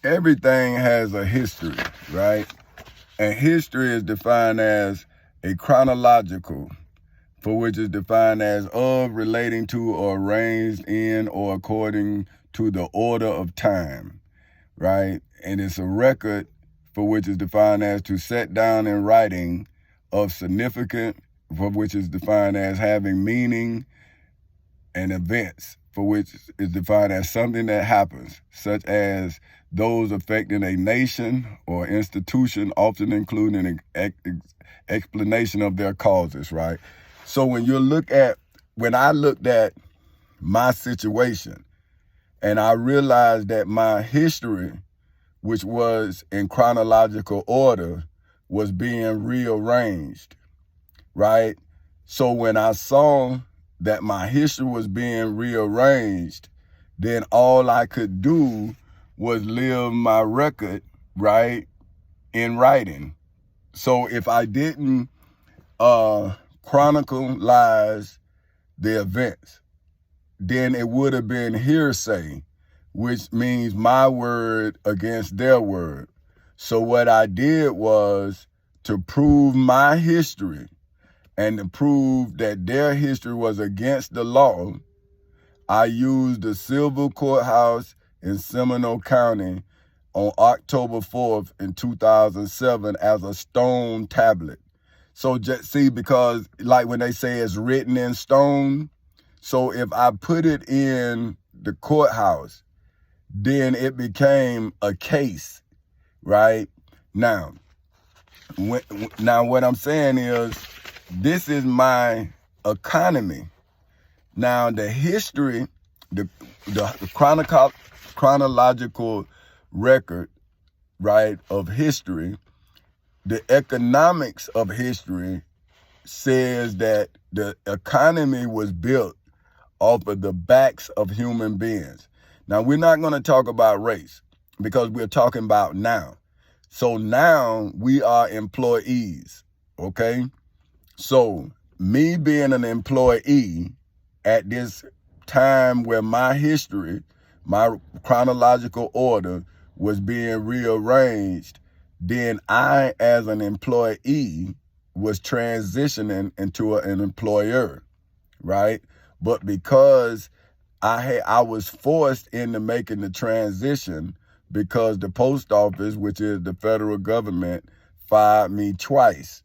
everything has a history, right? And history is defined as a chronological, for which is defined as of, relating to, or arranged in, or according to the order of time, right? And it's a record, for which is defined as to set down in writing, of significant, for which is defined as having meaning, and events, for which is defined as something that happens, such as those affecting a nation or institution, often including an explanation of their causes, right? So when I looked at my situation and I realized that my history, which was in chronological order, was being rearranged, right? So when I saw that my history was being rearranged, then all I could do was live my record, right, in writing. So if I didn't chronicleize the events, then it would have been hearsay, which means my word against their word. So what I did was to prove my history and to prove that their history was against the law, I used the civil courthouse in Seminole County on October 4th in 2007 as a stone tablet. So just see, because like when they say it's written in stone, so if I put it in the courthouse, then it became a case, right? Now what I'm saying is, this is my economy. Now the history, the chronological record, right, of history, the economics of history says that the economy was built off of the backs of human beings. Now we're not going to talk about race because we're talking about now. So now we are employees, okay? So me being an employee at this time where my history, my chronological order was being rearranged, then I, as an employee, was transitioning into an employer, right? But because I was forced into making the transition because the post office, which is the federal government, fired me twice.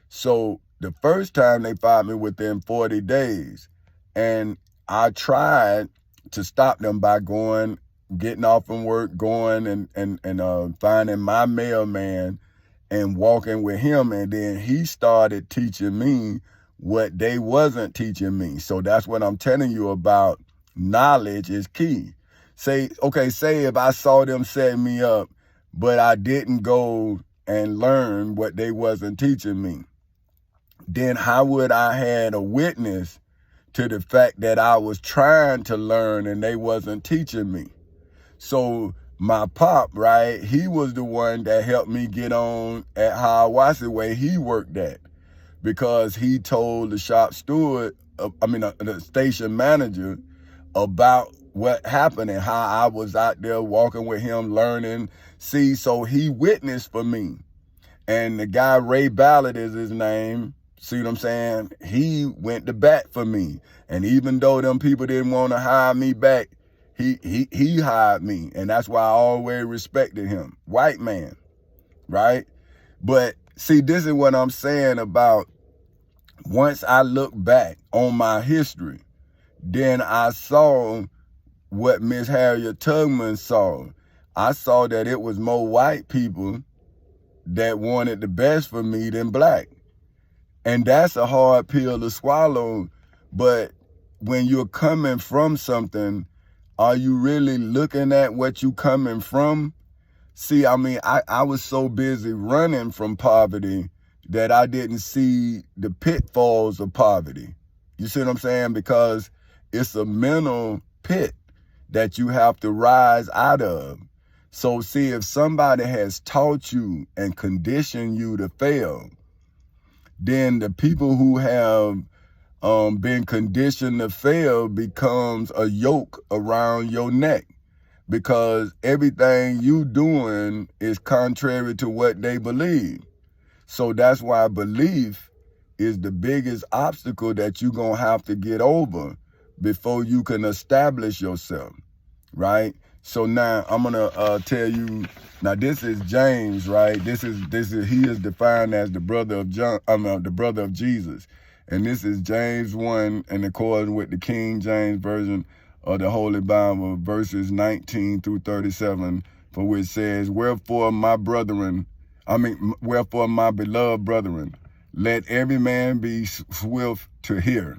So the first time they fired me within 40 days, and I tried to stop them by getting off from work, going and finding my mailman and walking with him. And then he started teaching me what they wasn't teaching me. So that's what I'm telling you about. Knowledge is key. Say if I saw them setting me up, but I didn't go and learn what they wasn't teaching me, then how would I had a witness to the fact that I was trying to learn and they wasn't teaching me? So my pop, right, he was the one that helped me get on at Hiawassee where he worked at, because he told the shop steward, the station manager, about what happened and how I was out there walking with him, learning. See, so he witnessed for me. And the guy, Ray Ballard is his name, see what I'm saying? He went to bat for me. And even though them people didn't want to hire me back, he hired me. And that's why I always respected him. White man, right? But see, this is what I'm saying about, once I look back on my history, then I saw what Miss Harriet Tubman saw. I saw that it was more white people that wanted the best for me than black. And that's a hard pill to swallow. But when you're coming from something, are you really looking at what you coming from? See, I was so busy running from poverty that I didn't see the pitfalls of poverty. You see what I'm saying? Because it's a mental pit that you have to rise out of. So see, if somebody has taught you and conditioned you to fail, then the people who have been conditioned to fail becomes a yoke around your neck. because everything you doing is contrary to what they believe. So that's why belief is the biggest obstacle that you're going to have to get over before you can establish yourself, right? So now I'm going to tell you, now this is James, right? This is he is defined as the brother of John, the brother of Jesus. And this is James 1 in accordance with the King James Version of the Holy Bible, verses 19 through 37, for which says, wherefore my beloved brethren, let every man be swift to hear,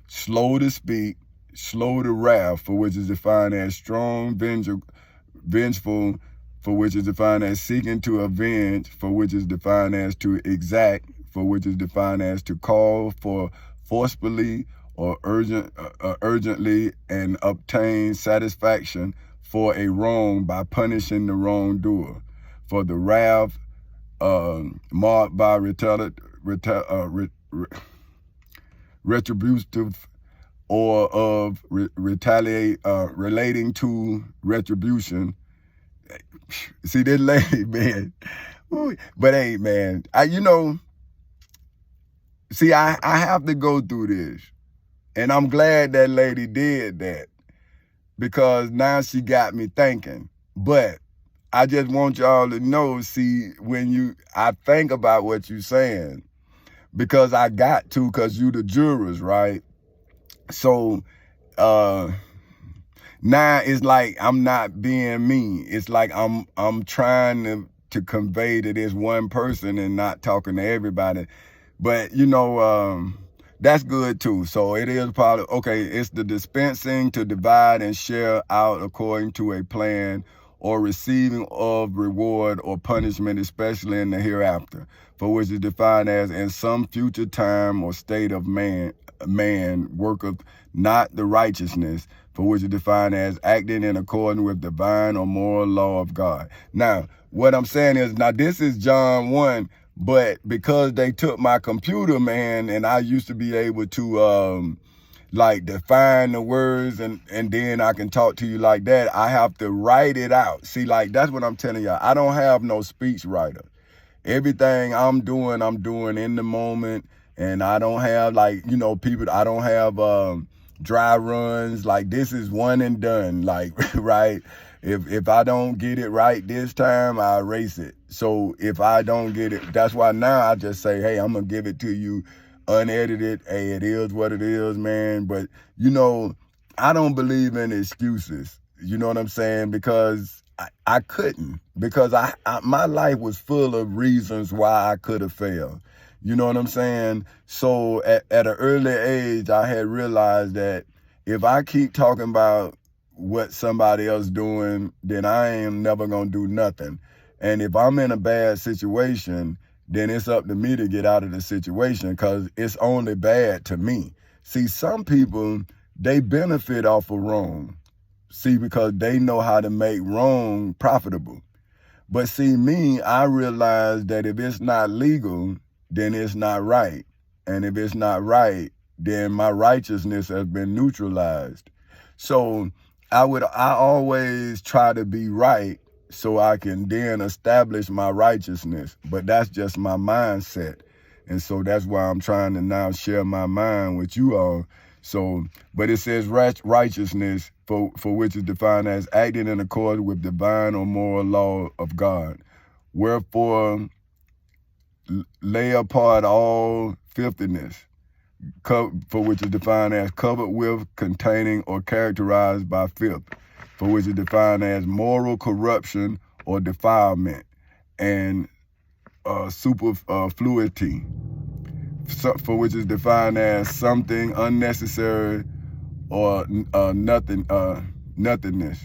slow to speak, slow to wrath, for which is defined as strong, vengeful, for which is defined as seeking to avenge, for which is defined as to exact, for which is defined as to call for forcefully or urgently and obtain satisfaction for a wrong by punishing the wrongdoer. For the wrath marked by retributive or of relating to retribution. See this lady, man. But hey, man, I have to go through this. And I'm glad that lady did that, because now she got me thinking. But I just want y'all to know, see, I think about what you're saying, because I got to, because you the jurors, right? So now it's like I'm not being mean. It's like I'm trying to convey to this one person and not talking to everybody. But that's good too. So it is part of, okay, it's the dispensing to divide and share out according to a plan, or receiving of reward or punishment, especially in the hereafter, for which is defined as in some future time or state of man worketh not the righteousness, for which is defined as acting in accordance with divine or moral law of God. Now, what I'm saying is, now this is John 1, but because they took my computer, man, and I used to be able to like define the words and then I can talk to you like that, I have to write it out. See, like, that's what I'm telling y'all. I don't have no speech writer. Everything I'm doing in the moment. And I don't have, like, people, I don't have dry runs. Like, this is one and done, like, right? If I don't get it right this time, I erase it. So if I don't get it, that's why now I just say, hey, I'm going to give it to you unedited. Hey, it is what it is, man. But, I don't believe in excuses. You know what I'm saying? Because I couldn't. Because my life was full of reasons why I could have failed. You know what I'm saying? So at an early age, I had realized that if I keep talking about what somebody else doing, then I ain't never gonna do nothing. And if I'm in a bad situation, then it's up to me to get out of the situation, because it's only bad to me. See, some people, they benefit off of wrong. See, because they know how to make wrong profitable. But see, me, I realize that if it's not legal, then it's not right. And if it's not right, then my righteousness has been neutralized. So I always try to be right so I can then establish my righteousness. But that's just my mindset. And so that's why I'm trying to now share my mind with you all. So, but it says righteousness, for which is defined as acting in accordance with divine or moral law of God. Wherefore, lay apart all filthiness, for which is defined as covered with, containing, or characterized by filth, for which is defined as moral corruption or defilement, and superfluity, for which is defined as something unnecessary or nothingness.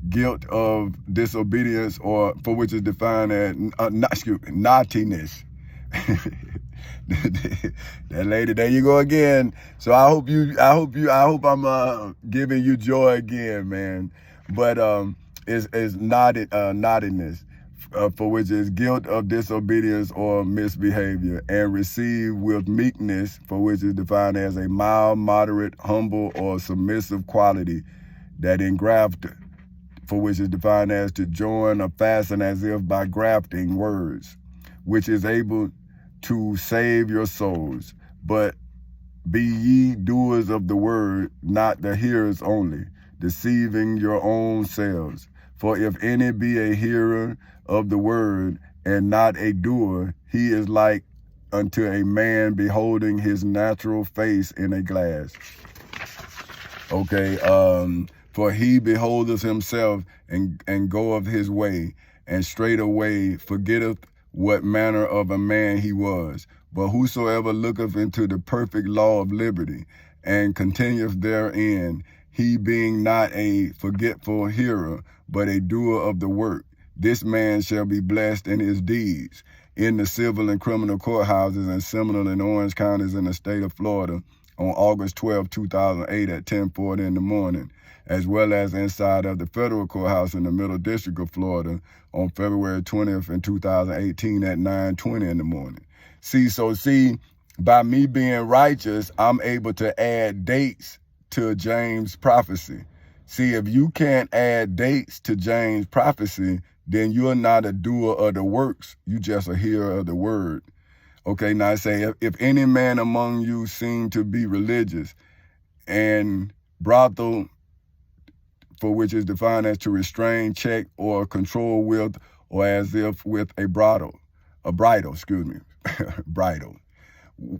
Guilt of disobedience, or for which is defined as naughtiness. That lady, there you go again. So I hope I'm giving you joy again, man. But it's naughtiness, for which is guilt of disobedience or misbehavior, and receive with meekness, for which is defined as a mild, moderate, humble, or submissive quality, that engraft, for which is defined as to join or fasten as if by grafting words, which is able to save your souls. But be ye doers of the word, not the hearers only, deceiving your own selves. For if any be a hearer of the word and not a doer, he is like unto a man beholding his natural face in a glass. Okay, for he beholdeth himself and goeth his way, and straightway forgetteth what manner of a man he was. But whosoever looketh into the perfect law of liberty, and continueth therein, he being not a forgetful hearer, but a doer of the work, this man shall be blessed in his deeds. In the civil and criminal courthouses in Seminole and Orange counties in the state of Florida, on August 12, 2008 at 10:40 in the morning, as well as inside of the federal courthouse in the Middle District of Florida on February 20th in 2018 at 9:20 in the morning. See, by me being righteous, I'm able to add dates to James' prophecy. See, if you can't add dates to James' prophecy, then you're not a doer of the works. You just a hearer of the word. Okay, now I say, if any man among you seem to be religious, and brothel, for which is defined as to restrain, check, or control with, or as if with a bridle, bridle,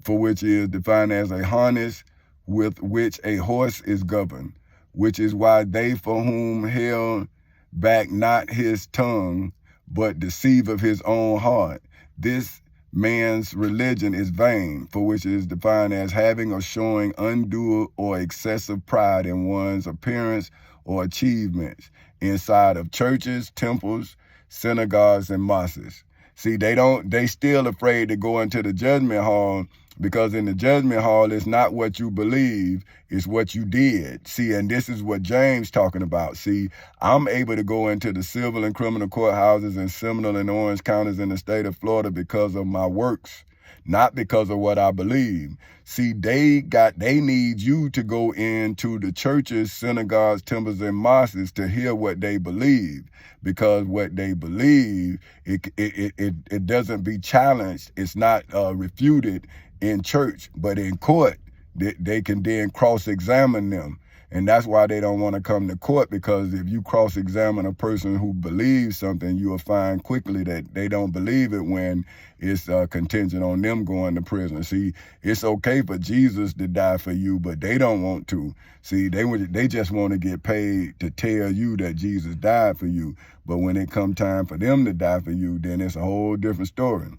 for which is defined as a harness with which a horse is governed, which is why they for whom held back not his tongue, but deceiveth his own heart. This man's religion is vain, for which is defined as having or showing undue or excessive pride in one's appearance or achievements inside of churches, temples, synagogues, and mosques. See, they still afraid to go into the judgment hall, because in the judgment hall, it's not what you believe, it's what you did. See, and this is what James talking about. See, I'm able to go into the civil and criminal courthouses in Seminole and Orange counties in the state of Florida because of my works, not because of what I believe. See, they need you to go into the churches, synagogues, temples, and mosques to hear what they believe, because what they believe, it doesn't be challenged. It's not refuted in church, but in court, they can then cross-examine them. And that's why they don't want to come to court, because if you cross-examine a person who believes something, you'll find quickly that they don't believe it when it's contingent on them going to prison. See, it's okay for Jesus to die for you, but they don't want to. See, they just want to get paid to tell you that Jesus died for you. But when it come time for them to die for you, then it's a whole different story.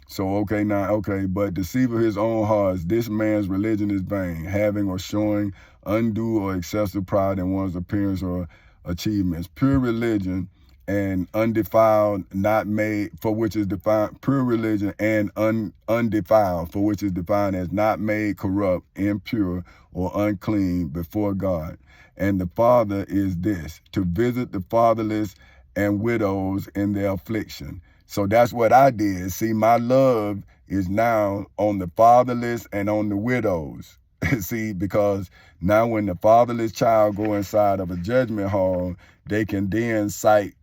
So, but deceiver his own hearts, this man's religion is vain, having or showing undue or excessive pride in one's appearance or achievements. Pure religion and undefiled, not made, for which is defined, pure religion and undefiled, for which is defined as not made corrupt, impure, or unclean before God. And the Father is this, to visit the fatherless and widows in their affliction. So that's what I did. See, my love is now on the fatherless and on the widows. See, because now when the fatherless child go inside of a judgment hall, they can then cite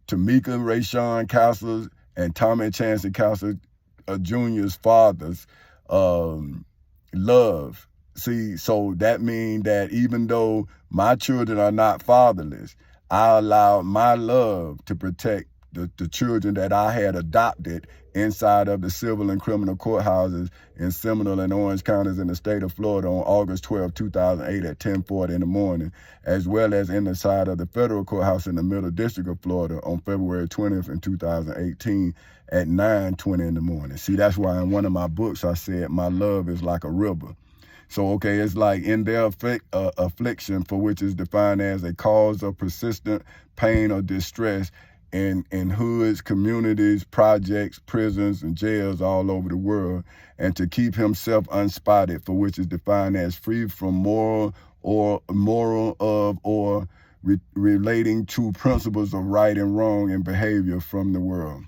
Tamika Rayshawn Castles and Tommy Chancey Castles Jr.'s father's love. See, so that means that even though my children are not fatherless, I allow my love to protect the children that I had adopted inside of the civil and criminal courthouses in Seminole and Orange counties in the state of Florida on August 12, 2008 at 10:40 in the morning, as well as inside of the federal courthouse in the Middle District of Florida on February 20th in 2018 at 9:20 in the morning. See, that's why in one of my books I said, my love is like a river. So, okay, it's like in their affliction, for which is defined as a cause of persistent pain or distress, in hoods, communities, projects, prisons, and jails all over the world, and to keep himself unspotted, for which is defined as free from moral relating to principles of right and wrong in behavior from the world.